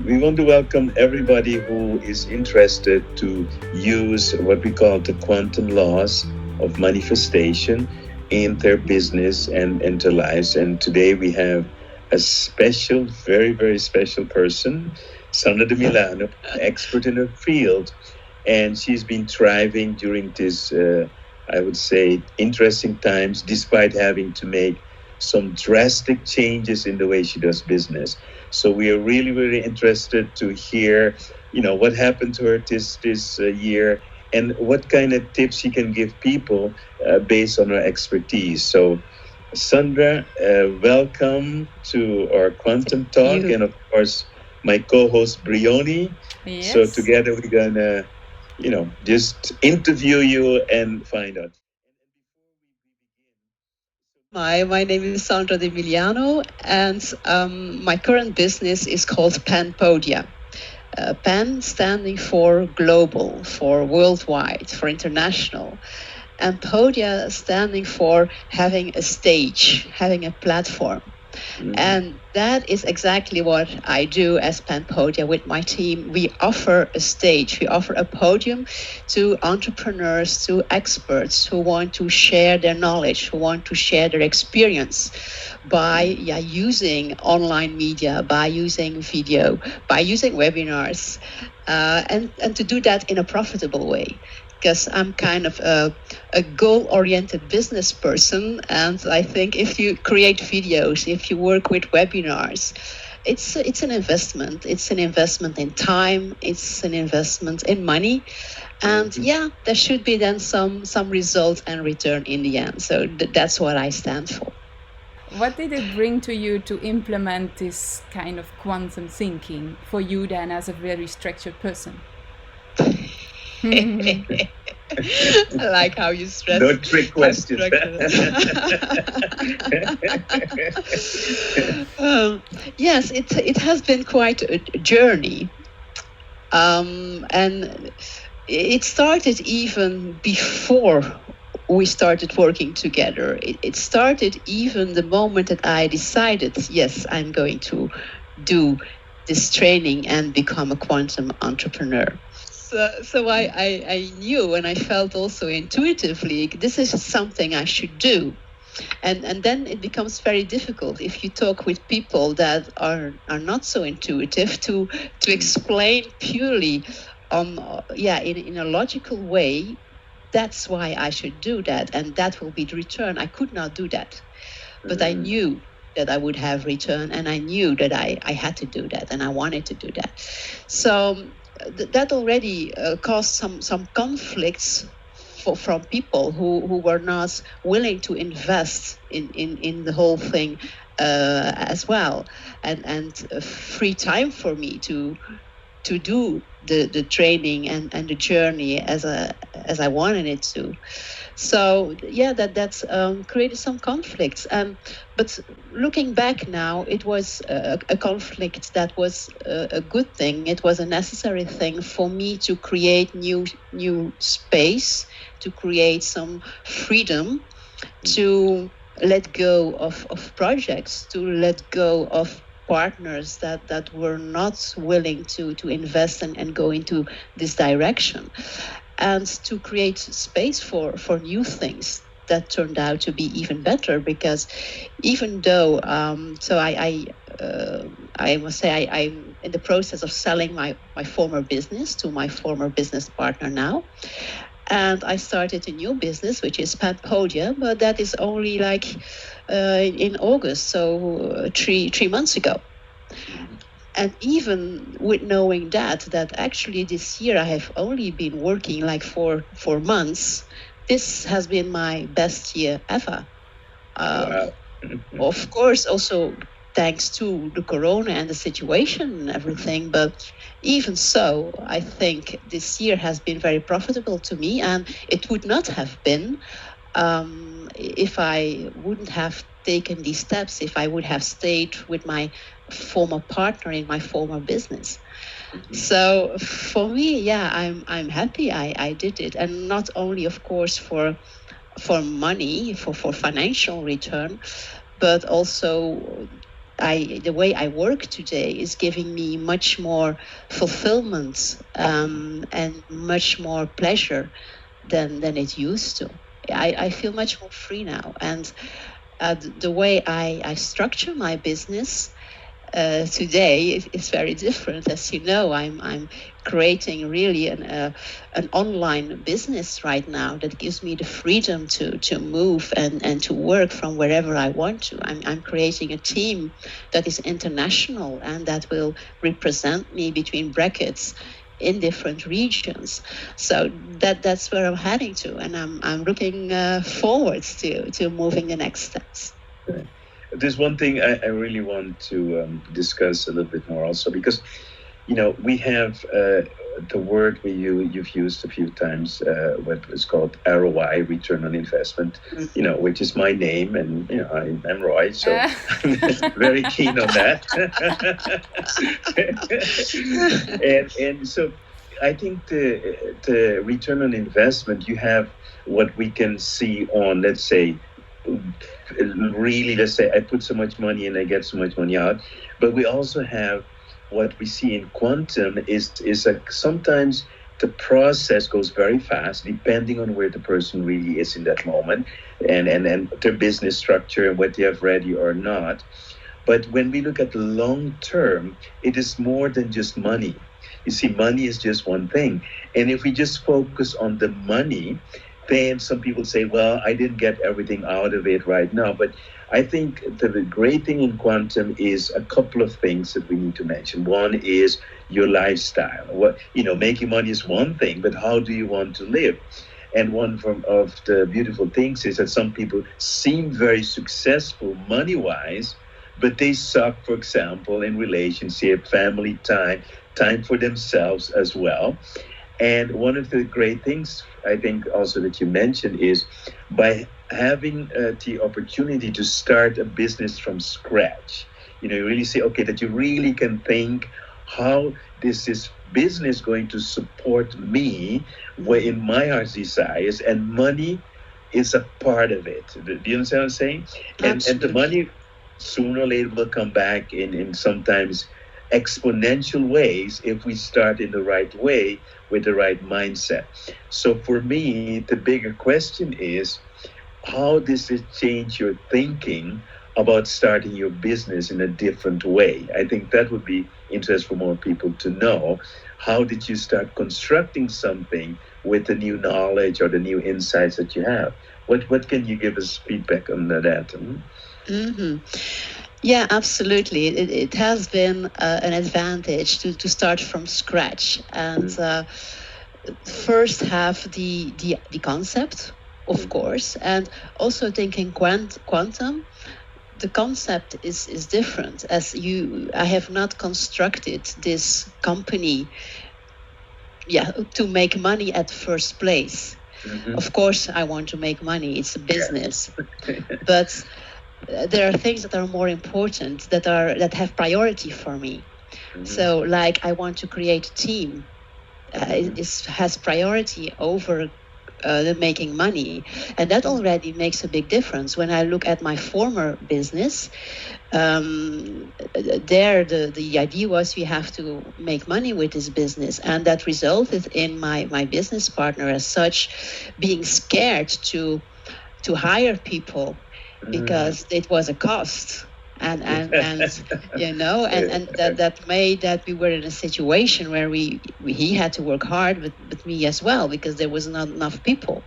we want to welcome everybody who is interested to use what we call the quantum laws of manifestation in their business and in their lives. And today we have a special, very, very special person, Sandra de Milano, expert in her field. And she's been thriving during this, I would say, interesting times, despite having to make some drastic changes in the way she does business. So we are really, really interested to hear, what happened to her this year and what kind of tips she can give people based on her expertise. So, Sandra, welcome to our Quantum Talk, and of course, my co-host Briony. Yes. So together we're gonna, just interview you and find out. My name is Sandra de Milliano, and my current business is called Pan Podia. Pan standing for global, for worldwide, for international, and Podia standing for having a stage, having a platform. Mm-hmm. And that is exactly what I do as Panpodia with my team. We offer a stage, we offer a podium to entrepreneurs, to experts who want to share their knowledge, who want to share their experience by using online media, by using video, by using webinars, and to do that in a profitable way. Because I'm kind of a goal-oriented business person, and I think if you create videos, if you work with webinars, it's an investment. It's an investment in time. It's an investment in money, and there should be then some result and return in the end. So that's what I stand for. What did it bring to you to implement this kind of quantum thinking for you then as a very structured person? I like how you stress. No trick questions. Yes, it has been quite a journey, and it started even before we started working together. It started even the moment that I decided, yes, I'm going to do this training and become a quantum entrepreneur. So I knew, and I felt also intuitively, this is something I should do. And then it becomes very difficult if you talk with people that are not so intuitive to explain purely in a logical way. That's why I should do that, and that will be the return. I could not do that, but I knew that I would have return, and I knew that I had to do that, and I wanted to do that. So that already caused some conflicts from people who were not willing to invest in the whole thing as well, and free time for me to do the training and the journey as I wanted it to. So that's created some conflicts. But looking back now, it was a conflict that was a good thing. It was a necessary thing for me to create new space, to create some freedom, to let go of projects, to let go of partners that were not willing to invest and go into this direction, and to create space for new things that turned out to be even better. Because even though I must say I'm in the process of selling my former business to my former business partner now, and I started a new business, which is Panpodia, but that is only in August, so 3 months ago. And even with knowing that actually this year I have only been working for 4 months, this has been my best year ever. Wow. Of course, also thanks to the corona and the situation and everything, but even so, I think this year has been very profitable to me, and it would not have been if I wouldn't have taken these steps, if I would have stayed with my former partner in my former business. So for me, I'm happy I did it, and not only, of course, for money, for financial return, but also the way I work today is giving me much more fulfillment and much more pleasure than it used to. I feel much more free now, and the way I structure my business today is very different. As you know, I'm creating really an online business right now that gives me the freedom to move and to work from wherever I want to. I'm creating a team that is international and that will represent me between brackets in different regions. So that's where I'm heading to, and I'm looking forward to moving the next steps. There's one thing I really want to discuss a little bit more also, because we have the word you've used a few times, what is called ROI, return on investment, which is my name, and I'm Roy, so I'm very keen on that. and so I think the return on investment, you have what we can see on, let's say I put so much money and I get so much money out, but we also have what we see in quantum is like sometimes the process goes very fast depending on where the person really is in that moment and their business structure and what they have ready or not. But when we look at the long term, it is more than just money. You see, money is just one thing. And if we just focus on the money, then some people say, well, I didn't get everything out of it right now. But I think the great thing in quantum is a couple of things that we need to mention. One is your lifestyle. Making money is one thing, but how do you want to live? And one of the beautiful things is that some people seem very successful money-wise, but they suck, for example, in relationship, family time for themselves as well. And one of the great things, I think, also that you mentioned is by having the opportunity to start a business from scratch. You really say, okay, that you really can think how this is business going to support me in my heart's desires, and money is a part of it. Do you understand what I'm saying? And the money sooner or later will come back in sometimes exponential ways if we start in the right way with the right mindset. So for me, the bigger question is, how does it change your thinking about starting your business in a different way? I think that would be interesting for more people to know. How did you start constructing something with the new knowledge or the new insights that you have? What can you give us feedback on that? Mm-hmm. Yeah, absolutely. It has been an advantage to start from scratch and first have the concept, of course, and also thinking quantum. The concept is different. I have not constructed this company, to make money at first place. Mm-hmm. Of course, I want to make money. It's a business, but there are things that are more important that have priority for me. Mm-hmm. So, like, I want to create a team. It has priority over the making money, and that already makes a big difference. When I look at my former business, there the idea was we have to make money with this business, and that resulted in my business partner as such being scared to hire people because it was a cost. And that made that we were in a situation where he had to work hard, but me as well, because there was not enough people.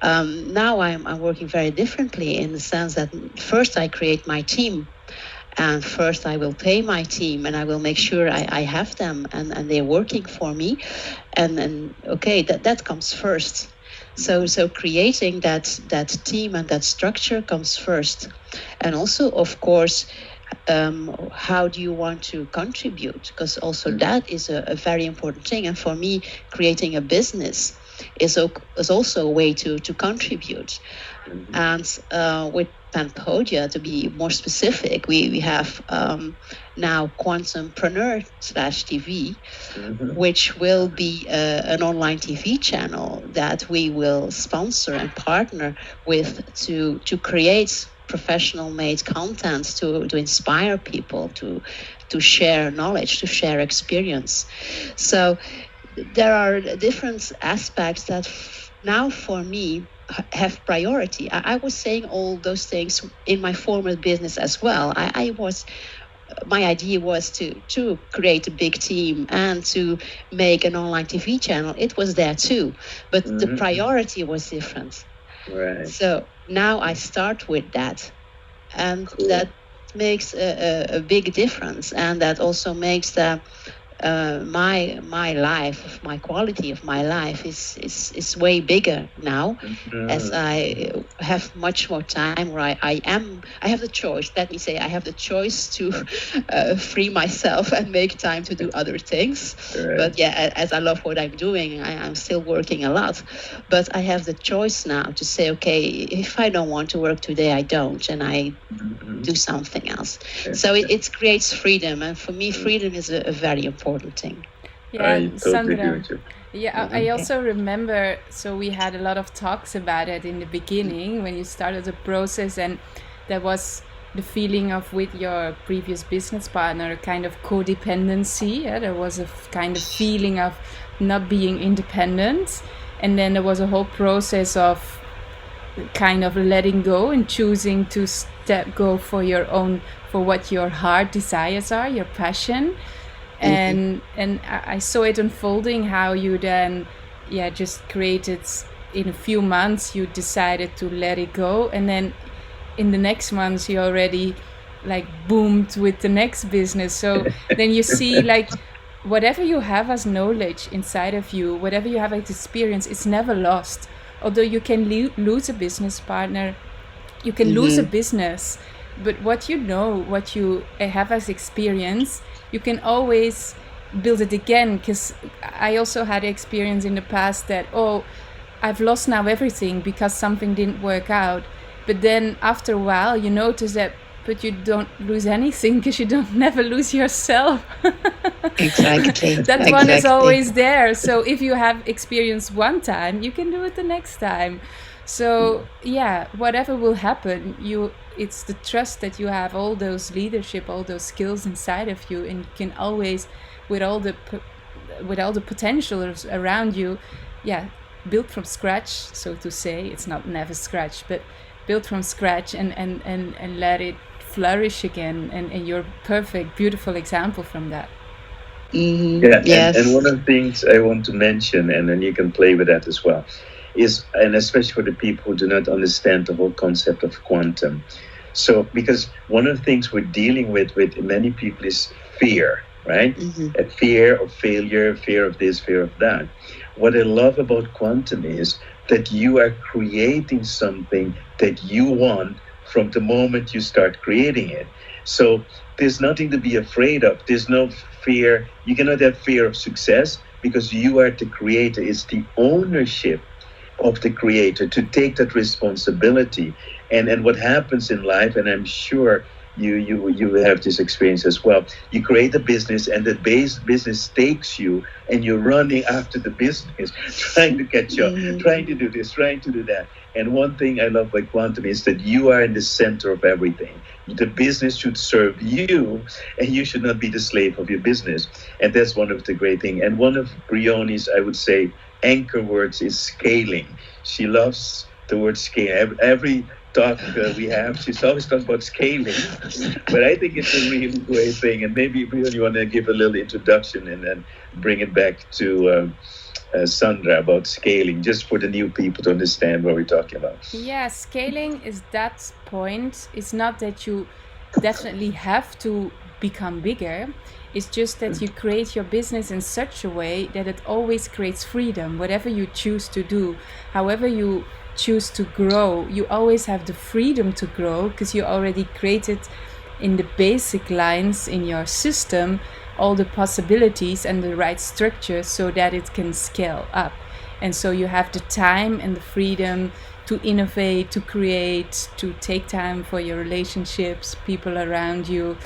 Now I'm working very differently in the sense that first I create my team, and first I will pay my team, and I will make sure I have them and they're working for me, and that comes first. So creating that team and that structure comes first. And also, of course, how do you want to contribute? Because also that is a very important thing. And for me, creating a business is also a way to contribute. Mm-hmm. And with Panpodia, to be more specific, we have now Quantumpreneur/TV, mm-hmm. which will be an online TV channel that we will sponsor and partner with to create professional made content to inspire people, to share knowledge, to share experience. So there are different aspects that now for me have priority. I was saying all those things in my former business as well. My idea was to create a big team and to make an online TV channel. It was there too, but the priority was different. Right. So now I start with that, and that makes a big difference, and that also makes my life, my quality of my life is way bigger now, as I have much more time where I have the choice. Let me say, I have the choice to free myself and make time to do other things. Right. But yeah, as I love what I'm doing, I'm still working a lot. But I have the choice now to say, okay, if I don't want to work today, I don't, and I do something else. So it creates freedom, and for me, freedom is a very important thing. Yeah, I totally Sandra. agree with you. Yeah, I also remember, so we had a lot of talks about it in the beginning when you started the process, and there was the feeling of, with your previous business partner, a kind of codependency. Yeah? There was a kind of feeling of not being independent, and then there was a whole process of kind of letting go and choosing to go for your own, for what your heart desires are, your passion. And I saw it unfolding, how you then just created, in a few months you decided to let it go, and then in the next months you already like boomed with the next business. So then you see, like, whatever you have as knowledge inside of you, whatever you have as experience, it's never lost. Although you can lose a business partner, you can lose a business, but what you know, what you have as experience, you can always build it again. Because I also had experience in the past that, I've lost now everything because something didn't work out. But then after a while you notice that, but you don't lose anything, because you don't never lose yourself. Exactly. That one is always there. So if you have experience one time, you can do it the next time. So yeah, whatever will happen, it's the trust that you have all those leadership, all those skills inside of you, and you can always, with all the potential around you, build from scratch, so to say. It's not never scratch, but build from scratch and let it flourish again. And you're a perfect, beautiful example from that. Yes. And one of the things I want to mention, and then you can play with that as well, is, and especially for the people who do not understand the whole concept of quantum. So, because one of the things we're dealing with many people is fear, right? A fear of failure, fear of this, fear of that. What I love about quantum is that you are creating something that you want from the moment you start creating it. So there's nothing to be afraid of. There's no fear. You cannot have fear of success, because you are the creator. It's the ownership of the creator to take that responsibility. And what happens in life, and I'm sure you have this experience as well, you create a business, and the business takes you, and you're running after the business, trying to catch up, trying to do this, trying to do that. And one thing I love about quantum is that you are in the center of everything. The business should serve you, and you should not be the slave of your business. And that's one of the great things. And one of Briony's, I would say, anchor words is scaling. She loves the word scale. Every talk we have, she's always talking about scaling. But I think it's a really great thing. And maybe, Briony, you want to give a little introduction and then bring it back to Sandra about scaling, just for the new people to understand what we're talking about. Yeah, scaling is that point. It's not that you definitely have to become bigger. It's just that you create your business in such a way that it always creates freedom. Whatever you choose to do, however you choose to grow, you always have the freedom to grow, because you already created in the basic lines in your system all the possibilities and the right structure so that it can scale up. And so you have the time and the freedom to innovate, to create, to take time for your relationships, people around you.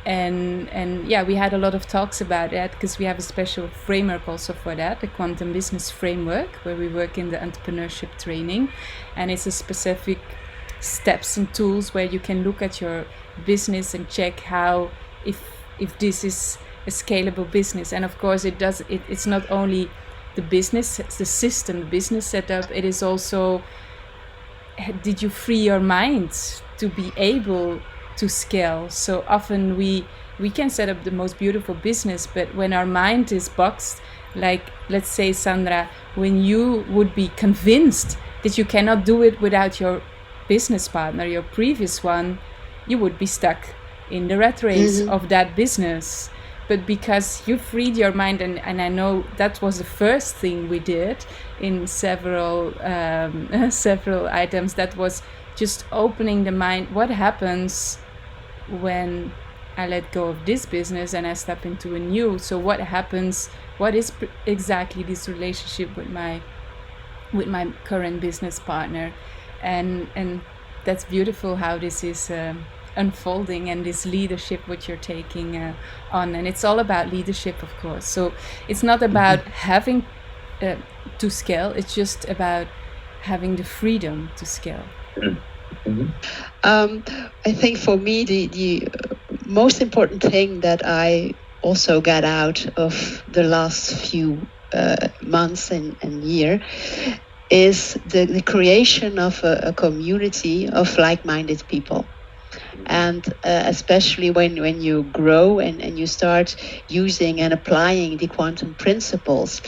And yeah, we had a lot of talks about that, because we have a special framework also for that, the Quantum Business Framework, where we work in the entrepreneurship training. And it's a specific steps and tools where you can look at your business and check how if this is a scalable business. And of course it's not only the business, the system, the business setup, it is also, did you free your mind to be able to scale? So often we can set up the most beautiful business, but when our mind is boxed, like let's say, Sandra, when you would be convinced that you cannot do it without your business partner, your previous one, you would be stuck in the rat race of that business. But because you freed your mind, and I know that was the first thing we did in several items, that was just opening the mind. What happens when I let go of this business and I step into a new? So what happens? What is exactly this relationship with my current business partner? And that's beautiful how this is unfolding, and this leadership what you're taking on. And it's all about leadership, of course. So it's not about having to scale, it's just about having the freedom to scale. I think for me the most important thing that I also got out of the last few months and year is the creation of a community of like-minded people. And especially when you grow and you start using and applying the quantum principles,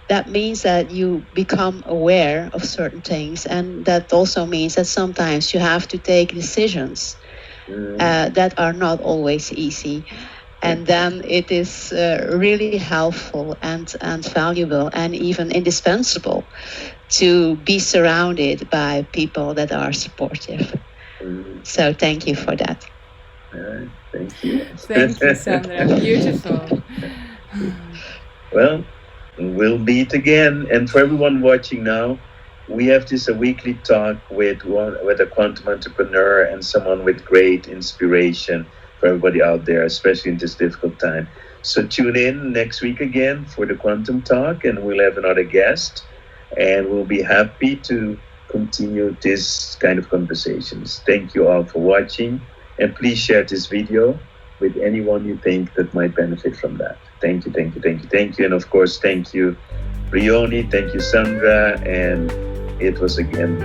that means that you become aware of certain things. And that also means that sometimes you have to take decisions that are not always easy. And then it is really helpful and valuable and even indispensable to be surrounded by people that are supportive. So thank you for that. Thank you. Thank you, Sandra. Beautiful. Well, we'll meet again. And for everyone watching now, we have this a weekly talk with a quantum entrepreneur and someone with great inspiration for everybody out there, especially in this difficult time. So tune in next week again for the Quantum Talk, and we'll have another guest, and we'll be happy to continue this kind of conversations. Thank you all for watching, and please share this video with anyone you think that might benefit from that. Thank you, thank you, thank you, thank you. And of course, thank you, Briony, thank you, Sandra, and it was again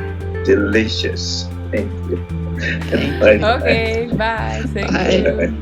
delicious. Thank you. Okay, bye. Thank you.